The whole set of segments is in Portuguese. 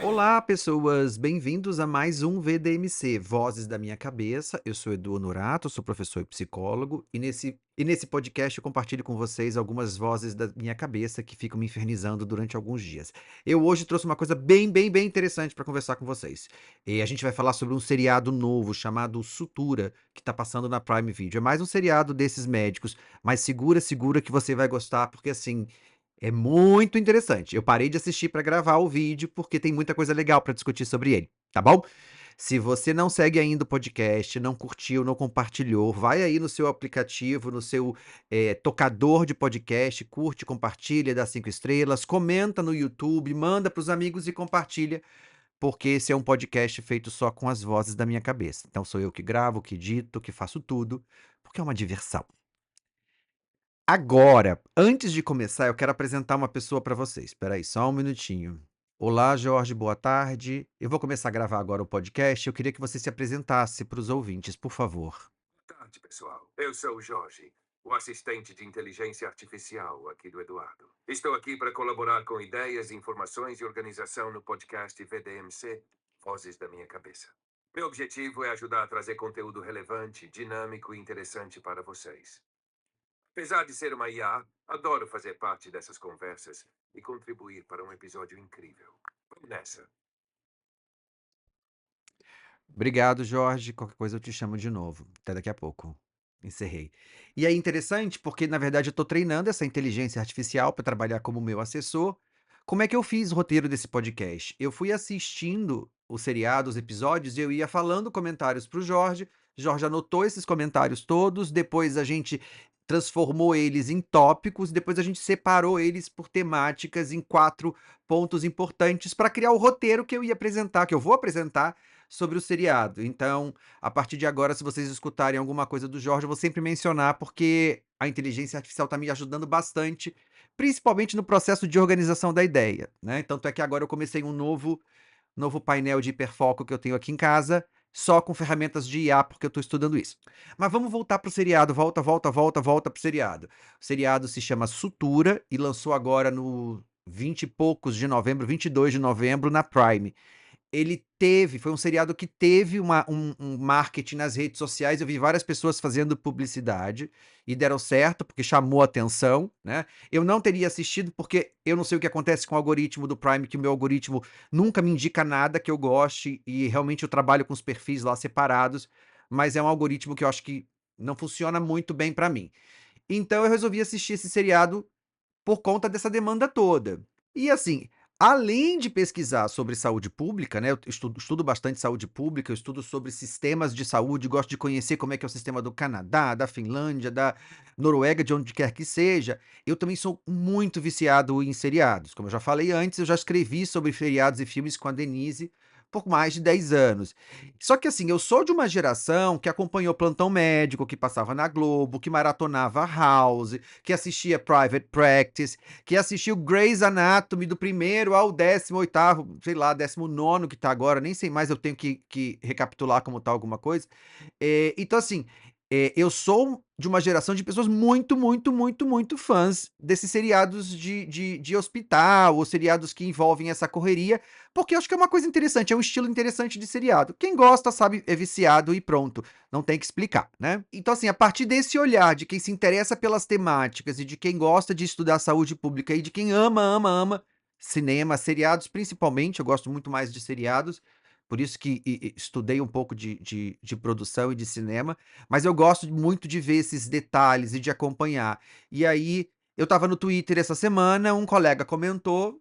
Olá, pessoas! Bem-vindos a mais um VDMC, Vozes da Minha Cabeça. Eu sou Edu Honorato, sou professor e psicólogo, e nesse podcast eu compartilho com vocês algumas vozes da minha cabeça que ficam me infernizando durante alguns dias. Eu hoje trouxe uma coisa bem interessante para conversar com vocês. E a gente vai falar sobre um seriado novo chamado Sutura, que está passando na Prime Video. É mais um seriado desses médicos, mas segura que você vai gostar, porque assim, é muito interessante. Eu parei de assistir para gravar o vídeo porque tem muita coisa legal para discutir sobre ele, tá bom? Se você não segue ainda o podcast, não curtiu, não compartilhou, vai aí no seu aplicativo, no seu tocador de podcast, curte, compartilha, dá 5 estrelas, comenta no YouTube, manda para os amigos e compartilha, porque esse é um podcast feito só com as vozes da minha cabeça. Então sou eu que gravo, que edito, que faço tudo, porque é uma diversão. Agora, antes de começar, eu quero apresentar uma pessoa para vocês. Espera aí, só um minutinho. Olá, Jorge, boa tarde. Eu vou começar a gravar agora o podcast. Eu queria que você se apresentasse para os ouvintes, por favor. Boa tarde, pessoal. Eu sou o Jorge, o assistente de inteligência artificial aqui do Eduardo. Estou aqui para colaborar com ideias, informações e organização no podcast VDMC, Vozes da Minha Cabeça. Meu objetivo é ajudar a trazer conteúdo relevante, dinâmico e interessante para vocês. Apesar de ser uma IA, adoro fazer parte dessas conversas e contribuir para um episódio incrível. Vamos nessa. Obrigado, Jorge. Qualquer coisa eu te chamo de novo. Até daqui a pouco. Encerrei. E é interessante porque, na verdade, eu estou treinando essa inteligência artificial para trabalhar como meu assessor. Como é que eu fiz o roteiro desse podcast? Eu fui assistindo o seriado, os episódios, e eu ia falando comentários para o Jorge. Jorge anotou esses comentários todos, depois a gente transformou eles em tópicos, depois a gente separou eles por temáticas em 4 pontos importantes para criar o roteiro que eu ia apresentar, que eu vou apresentar sobre o seriado. Então, a partir de agora, se vocês escutarem alguma coisa do Jorge, eu vou sempre mencionar, porque a inteligência artificial está me ajudando bastante, principalmente no processo de organização da ideia, né? Tanto é que agora eu comecei um novo painel de hiperfoco que eu tenho aqui em casa, só com ferramentas de IA, porque eu estou estudando isso. Mas vamos voltar para o seriado, volta para o seriado. O seriado se chama Sutura e lançou agora no 20 e poucos de novembro, 22 de novembro, na Prime. Foi um seriado que teve um marketing nas redes sociais. Eu vi várias pessoas fazendo publicidade e deram certo, porque chamou atenção, né? Eu não teria assistido, porque eu não sei o que acontece com o algoritmo do Prime, que o meu algoritmo nunca me indica nada que eu goste, e realmente eu trabalho com os perfis lá separados, mas é um algoritmo que eu acho que não funciona muito bem para mim. Então eu resolvi assistir esse seriado por conta dessa demanda toda. E assim, além de pesquisar sobre saúde pública, né, eu estudo bastante saúde pública, eu estudo sobre sistemas de saúde, gosto de conhecer como é que é o sistema do Canadá, da Finlândia, da Noruega, de onde quer que seja. Eu também sou muito viciado em seriados. Como eu já falei antes, eu já escrevi sobre seriados e filmes com a Denise por mais de 10 anos. Só que assim, eu sou de uma geração que acompanhou Plantão Médico, que passava na Globo, que maratonava House, que assistia Private Practice, que assistiu Grey's Anatomy do primeiro ao 18º, sei lá, 19º que tá agora, nem sei mais, eu tenho que recapitular como tá alguma coisa. Então assim, eu sou de uma geração de pessoas muito fãs desses seriados de hospital, ou seriados que envolvem essa correria, porque eu acho que é uma coisa interessante, é um estilo interessante de seriado. Quem gosta sabe, é viciado e pronto, não tem que explicar, né? Então assim, a partir desse olhar de quem se interessa pelas temáticas e de quem gosta de estudar saúde pública e de quem ama cinema, seriados principalmente, eu gosto muito mais de seriados, por isso que estudei um pouco de produção e de cinema, mas eu gosto muito de ver esses detalhes e de acompanhar. E aí, eu estava no Twitter essa semana, um colega comentou,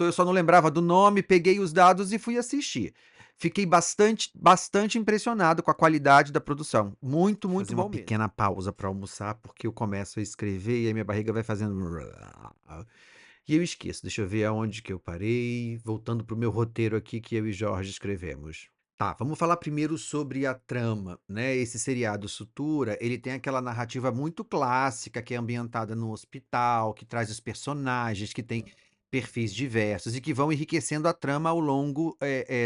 eu só não lembrava do nome, peguei os dados e fui assistir. Fiquei bastante impressionado com a qualidade da produção. Muito Fazer uma bom mesmo. pequena pausa para almoçar, porque eu começo a escrever e aí minha barriga vai fazendo. E eu esqueço. Deixa eu ver aonde que eu parei. Voltando pro meu roteiro aqui que eu e Jorge escrevemos. Tá, vamos falar primeiro sobre a trama, né? Esse seriado Sutura, ele tem aquela narrativa muito clássica que é ambientada no hospital, que traz os personagens, que tem perfis diversos e que vão enriquecendo a trama ao longo,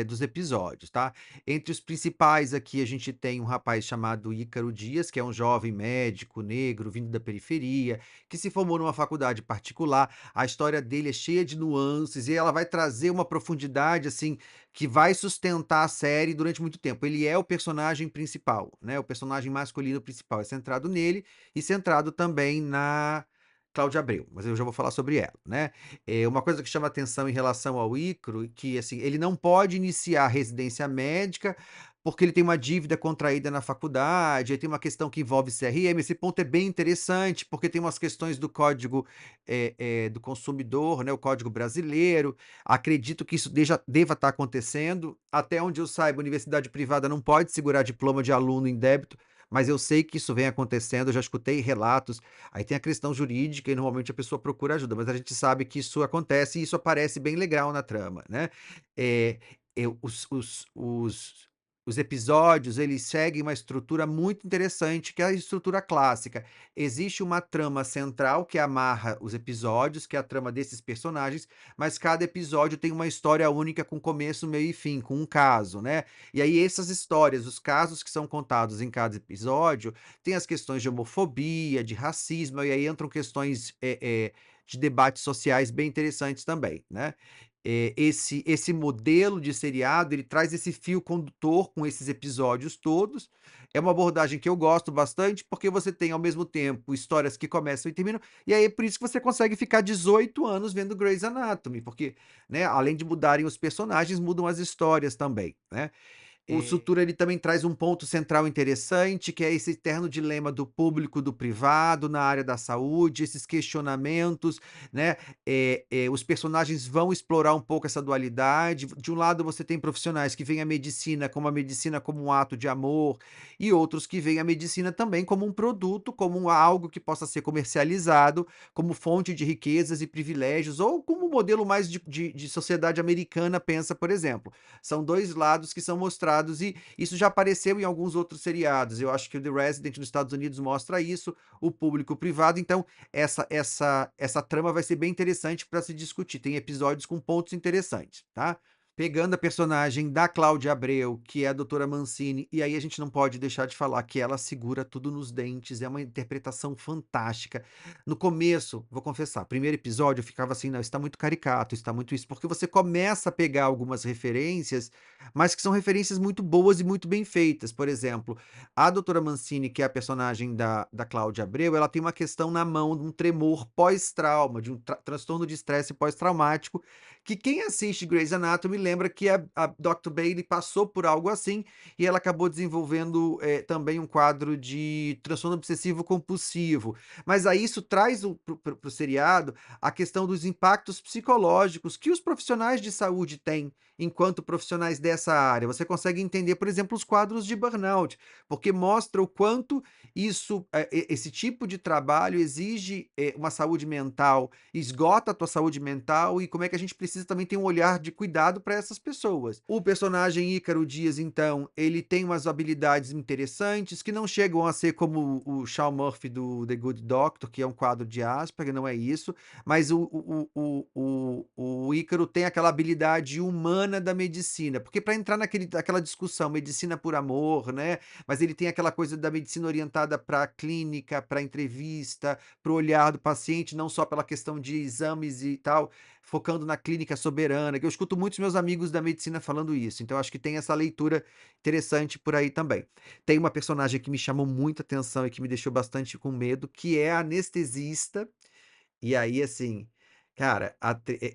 dos episódios, tá. Entre os principais aqui a gente tem um rapaz chamado Ícaro Dias, que é um jovem médico negro vindo da periferia, que se formou numa faculdade particular. A história dele é cheia de nuances e ela vai trazer uma profundidade, assim, que vai sustentar a série durante muito tempo. Ele é o personagem principal, né, o personagem masculino principal, é centrado nele e centrado também na Cláudia Abreu, mas eu já vou falar sobre ela, né. Uma coisa que chama atenção em relação ao Ícaro, que assim, ele não pode iniciar a residência médica, porque ele tem uma dívida contraída na faculdade, aí tem uma questão que envolve CRM. Esse ponto é bem interessante, porque tem umas questões do código, do consumidor, né, o código brasileiro. Acredito que isso deva estar acontecendo. Até onde eu saiba, universidade privada não pode segurar diploma de aluno em débito, mas eu sei que isso vem acontecendo, eu já escutei relatos. Aí tem a questão jurídica e normalmente a pessoa procura ajuda, mas a gente sabe que isso acontece e isso aparece bem legal na trama, né. Eh, os episódios, eles seguem uma estrutura muito interessante, que é a estrutura clássica. Existe uma trama central que amarra os episódios, que é a trama desses personagens, mas cada episódio tem uma história única com começo, meio e fim, com um caso, né. E aí essas histórias, os casos que são contados em cada episódio, tem as questões de homofobia, de racismo, e aí entram questões, de debates sociais bem interessantes também, né. Esse modelo de seriado, ele traz esse fio condutor com esses episódios todos. É uma abordagem que eu gosto bastante, porque você tem, ao mesmo tempo, histórias que começam e terminam, e aí é por isso que você consegue ficar 18 anos vendo Grey's Anatomy, porque, né, além de mudarem os personagens, mudam as histórias também, né. O Eh Sutura ele também traz um ponto central interessante, que é esse eterno dilema do público, do privado, na área da saúde, esses questionamentos, né. Os personagens vão explorar um pouco essa dualidade. De um lado, você tem profissionais que veem a medicina como um ato de amor, e outros que veem a medicina também como um produto, como algo que possa ser comercializado, como fonte de riquezas e privilégios, ou como o modelo mais de sociedade americana pensa, por exemplo. São 2 lados que são mostrados e isso já apareceu em alguns outros seriados. Eu acho que o The Resident nos Estados Unidos mostra isso, o público privado. Então essa trama vai ser bem interessante para se discutir. Tem episódios com pontos interessantes, tá. Pegando a personagem da Cláudia Abreu, que é a doutora Mancini, e aí a gente não pode deixar de falar que ela segura tudo nos dentes, é uma interpretação fantástica. No começo, vou confessar, primeiro episódio eu ficava assim: "Não, isso tá muito caricato, isso tá muito isso", porque você começa a pegar algumas referências, mas que são referências muito boas e muito bem feitas. Por exemplo, a doutora Mancini, que é a personagem da Cláudia Abreu, ela tem uma questão na mão de um tremor pós-trauma, de um transtorno de estresse pós-traumático, que quem assiste Grey's Anatomy lembra que a Dr. Bailey passou por algo assim, e ela acabou desenvolvendo, também um quadro de transtorno obsessivo compulsivo. Mas aí isso traz para o seriado a questão dos impactos psicológicos que os profissionais de saúde têm enquanto profissionais dessa área. Você consegue entender, por exemplo, os quadros de burnout, porque mostra o quanto esse tipo de trabalho exige, uma saúde mental, esgota a tua saúde mental, e como é que a gente precisa também ter um olhar de cuidado para essas pessoas. O personagem Ícaro Dias, então, ele tem umas habilidades interessantes que não chegam a ser como o Sean Murphy do The Good Doctor, que é um quadro de Asperger, não é isso, mas o Ícaro tem aquela habilidade humana da medicina, porque para entrar naquela discussão, medicina por amor, né, mas ele tem aquela coisa da medicina orientada para a clínica, para a entrevista, para o olhar do paciente, não só pela questão de exames e tal, focando na clínica soberana, que eu escuto muitos meus amigos da medicina falando isso, então acho que tem essa leitura interessante por aí também. Tem uma personagem que me chamou muita atenção e que me deixou bastante com medo, que é a anestesista, e aí, assim, cara,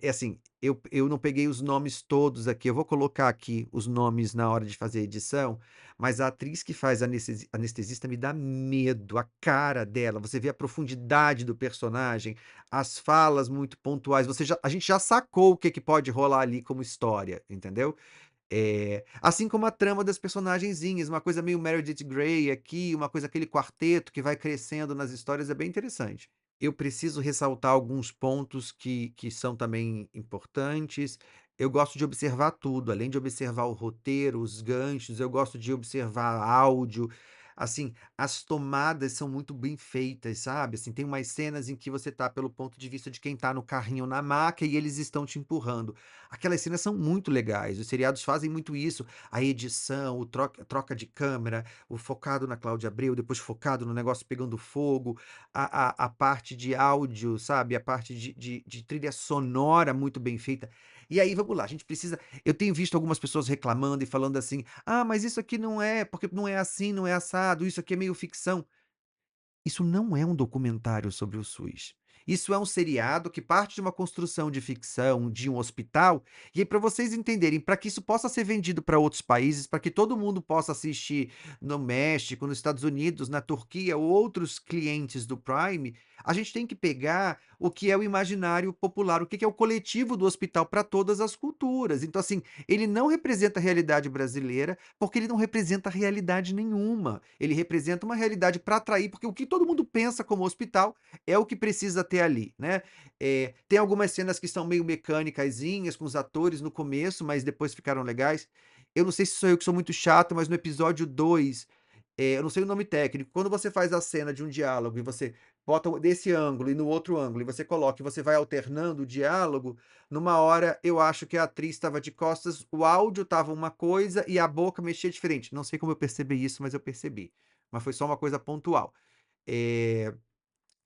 assim, eu não peguei os nomes todos aqui, eu vou colocar aqui os nomes na hora de fazer a edição, mas a atriz que faz a anestesista me dá medo, a cara dela, você vê a profundidade do personagem, as falas muito pontuais, a gente já sacou o que que pode rolar ali como história, entendeu? Assim como a trama das personagenzinhas, uma coisa meio Meredith Grey aqui, uma coisa aquele quarteto que vai crescendo nas histórias, é bem interessante. Eu preciso ressaltar alguns pontos que são também importantes. Eu gosto de observar tudo, além de observar o roteiro, os ganchos, eu gosto de observar áudio. Assim, as tomadas são muito bem feitas, sabe, assim, tem umas cenas em que você tá pelo ponto de vista de quem tá no carrinho na maca e eles estão te empurrando. Aquelas cenas são muito legais, os seriados fazem muito isso, a edição, o troca de câmera, o focado na Cláudia Abreu, depois focado no negócio pegando fogo, a parte de áudio, sabe, a parte de trilha sonora muito bem feita. E aí, vamos lá, a gente precisa eu tenho visto algumas pessoas reclamando e falando assim: "Ah, mas isso aqui não é, porque não é assim, não é assado, isso aqui é meio ficção". Isso não é um documentário sobre o SUS. Isso é um seriado que parte de uma construção de ficção de um hospital, e aí para vocês entenderem, para que isso possa ser vendido para outros países, para que todo mundo possa assistir no México, nos Estados Unidos, na Turquia ou outros clientes do Prime, a gente tem que pegar o que é o imaginário popular, o que que é o coletivo do hospital para todas as culturas. Então, assim, ele não representa a realidade brasileira, porque ele não representa realidade nenhuma. Ele representa uma realidade para atrair, porque o que todo mundo pensa como hospital é o que precisa ter ali, né. Tem algumas cenas que são meio mecânicazinhas com os atores no começo, mas depois ficaram legais. Eu não sei se sou eu que sou muito chato, mas no episódio 2, eu não sei o nome técnico, quando você faz a cena de um diálogo e você bota desse ângulo e no outro ângulo e você coloca e você vai alternando o diálogo, numa hora eu acho que a atriz estava de costas, o áudio estava uma coisa e a boca mexia diferente. Não sei como eu percebi isso, mas eu percebi. Mas foi só uma coisa pontual. Eh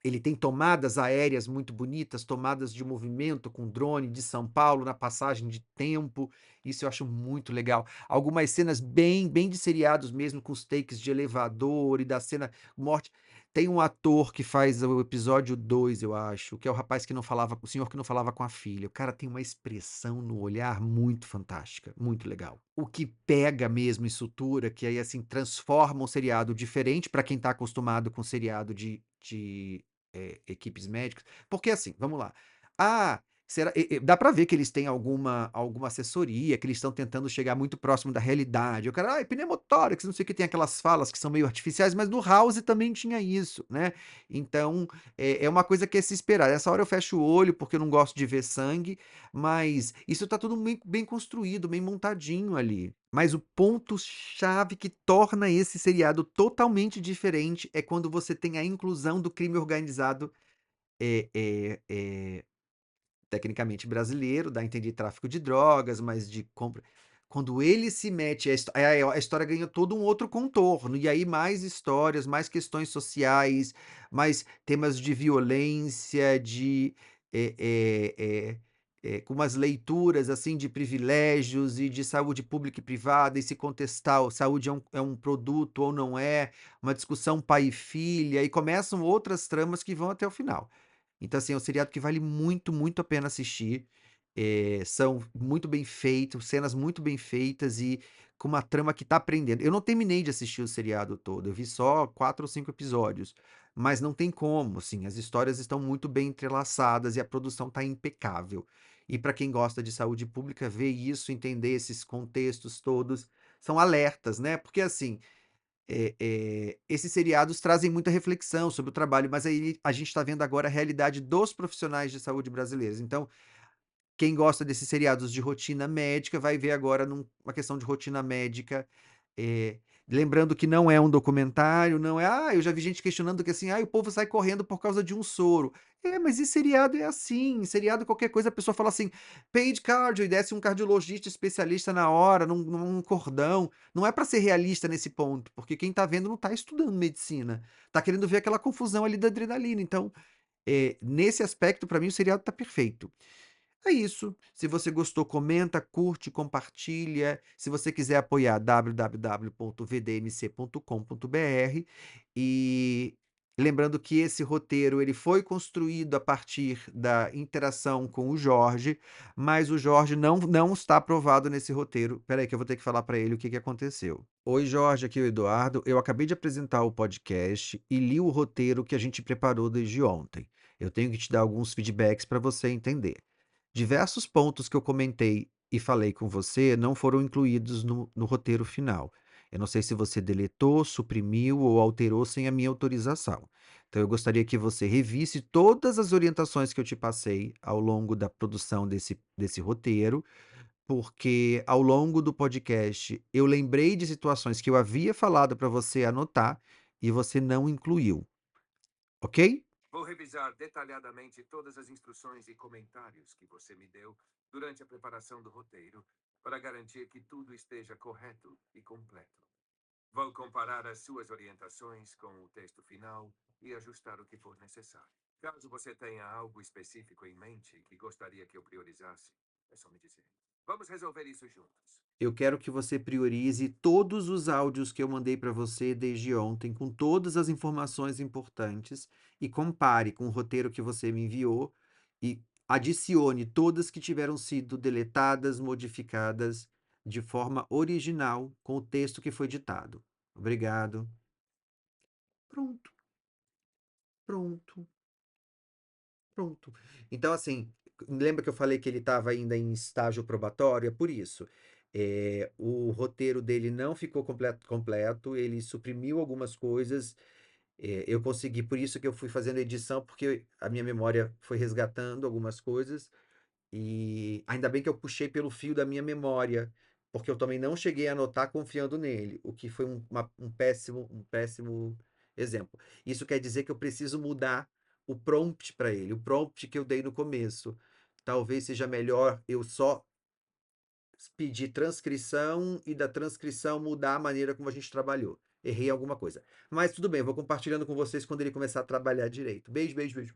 Ele tem tomadas aéreas muito bonitas, tomadas de movimento com drone de São Paulo na passagem de tempo, isso eu acho muito legal. Algumas cenas bem de seriados mesmo, com os takes de elevador e da cena morte. Tem um ator que faz o episódio 2, eu acho, que é o rapaz que não falava, o senhor que não falava com a filha. O cara tem uma expressão no olhar muito fantástica, muito legal. O que pega mesmo e sutura, que aí, assim, transforma um seriado diferente para quem tá acostumado com seriado de equipes médicas, porque assim, vamos lá. Ah, será dá pra ver que eles têm alguma assessoria, que eles estão tentando chegar muito próximo da realidade. O cara: "Ai, pneumotórax", não sei o que, tem aquelas falas que são meio artificiais, mas no House também tinha isso, né. Então, é uma coisa que é se esperar. Nessa hora eu fecho o olho, porque eu não gosto de ver sangue, mas isso tá tudo bem construído, bem montadinho ali. Mas o ponto chave que torna esse seriado totalmente diferente é quando você tem a inclusão do crime organizado, tecnicamente brasileiro, dá a entender tráfico de drogas, mas de compra, quando ele se mete, a história ganha todo um outro contorno, e aí mais histórias, mais questões sociais, mais temas de violência, eh eh eh com umas leituras, assim, de privilégios e de saúde pública e privada, e se contestar o saúde é um produto ou não é, uma discussão pai e filha, e começam outras tramas que vão até o final. Então, assim, é um seriado que vale muito a pena assistir. São muito bem feitos, cenas muito bem feitas e com uma trama que tá prendendo. Eu não terminei de assistir o seriado todo, eu vi só 4 ou 5 episódios, mas não tem como, assim, as histórias estão muito bem entrelaçadas e a produção tá impecável. E para quem gosta de saúde pública, ver isso, entender esses contextos todos, são alertas, né, porque assim, esses seriados trazem muita reflexão sobre o trabalho, mas aí a gente está vendo agora a realidade dos profissionais de saúde brasileiros. Então, quem gosta desses seriados de rotina médica vai ver agora uma questão de rotina médica, eh, lembrando que não é um documentário, não é eu já vi gente questionando que assim: "Ai, o povo sai correndo por causa de um soro". É, mas em seriado é assim, em seriado qualquer coisa a pessoa fala assim: "Paid cardio", e desce um cardiologista especialista na hora, num cordão. Não é para ser realista nesse ponto, porque quem tá vendo não tá estudando medicina, tá querendo ver aquela confusão ali da adrenalina. Então, nesse aspecto, para mim, o seriado tá perfeito. É isso. Se você gostou, comenta, curte, compartilha. Se você quiser apoiar, www.vdmc.com.br. E lembrando que esse roteiro ele foi construído a partir da interação com o Jorge, mas o Jorge não está aprovado nesse roteiro. Espera aí que eu vou ter que falar para ele o que que aconteceu. Oi, Jorge, aqui é o Eduardo. Eu acabei de apresentar o podcast e li o roteiro que a gente preparou desde ontem. Eu tenho que te dar alguns feedbacks para você entender. Diversos pontos que eu comentei e falei com você não foram incluídos no roteiro final. Eu não sei se você deletou, suprimiu ou alterou sem a minha autorização. Então, eu gostaria que você revisse todas as orientações que eu te passei ao longo da produção desse roteiro, porque ao longo do podcast eu lembrei de situações que eu havia falado para você anotar e você não incluiu, ok? Vou revisar detalhadamente todas as instruções e comentários que você me deu durante a preparação do roteiro para garantir que tudo esteja correto e completo. Vou comparar as suas orientações com o texto final e ajustar o que for necessário. Caso você tenha algo específico em mente que gostaria que eu priorizasse, é só me dizer. Vamos resolver isso juntos. Eu quero que você priorize todos os áudios que eu mandei para você desde ontem, com todas as informações importantes, e compare com o roteiro que você me enviou e adicione todas que tiveram sido deletadas, modificadas de forma original com o texto que foi ditado. Obrigado. Pronto, pronto, pronto. Então, assim, lembra que eu falei que ele estava ainda em estágio probatório? É por isso. O roteiro dele não ficou completo, ele suprimiu algumas coisas. Eu consegui, por isso que eu fui fazendo edição, porque a minha memória foi resgatando algumas coisas. E ainda bem que eu puxei pelo fio da minha memória, porque eu também não cheguei a anotar confiando nele, o que foi um péssimo exemplo. Isso quer dizer que eu preciso mudar o prompt para ele, o prompt que eu dei no começo. Talvez seja melhor eu só pedir transcrição e da transcrição mudar a maneira como a gente trabalhou. Errei alguma coisa. Mas tudo bem, eu vou compartilhando com vocês quando ele começar a trabalhar direito. Beijo, beijo, beijo.